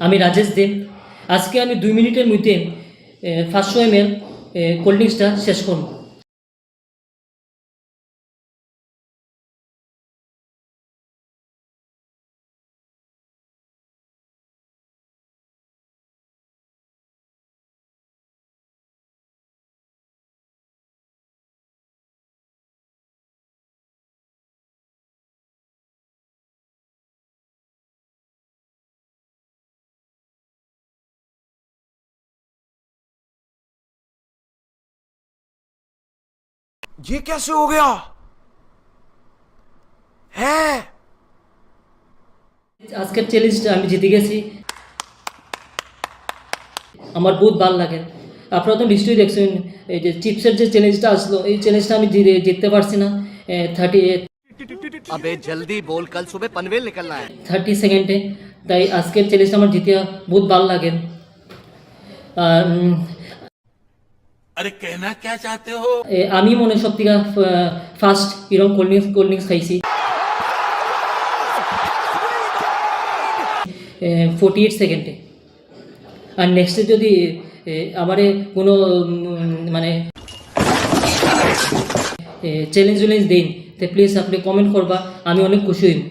আমি রাজেশ দেব। আজকে আমি 2 মিনিটের মধ্যে 500 ml কোল্ড ড্রিঙ্কসটা শেষ করব। ये कैसे हो गया है? আজকের চ্যালেঞ্জটা আমি জিতে গেছি, আমার বহুত ভালো লাগে। আপনারা তো নিশ্চয়ই দেখছেন এই যে চিপসের যে চ্যালেঞ্জটা আসলো, এই চ্যালেঞ্জটা আমি জিততে পারছি না अबे जल्दी बोल, कल सुबह पनवेल निकलना है। 30 সেকেন্ডে। তাই আজকের চ্যালেঞ্জটা আমার জিতে বহুত ভালো লাগে। আর अरे कहना क्या चाहते हो? আমি মনে সব থেকে ফার্স্ট এরকম কোল্ড ড্রিঙ্কস খাইছি 48 সেকেন্ডে। আর নেক্সটে যদি আমারে কোনো মানে চ্যালেঞ্জ দেন তো প্লিজ আপনি কমেন্ট করবা, আমি অনেক খুশি হইব।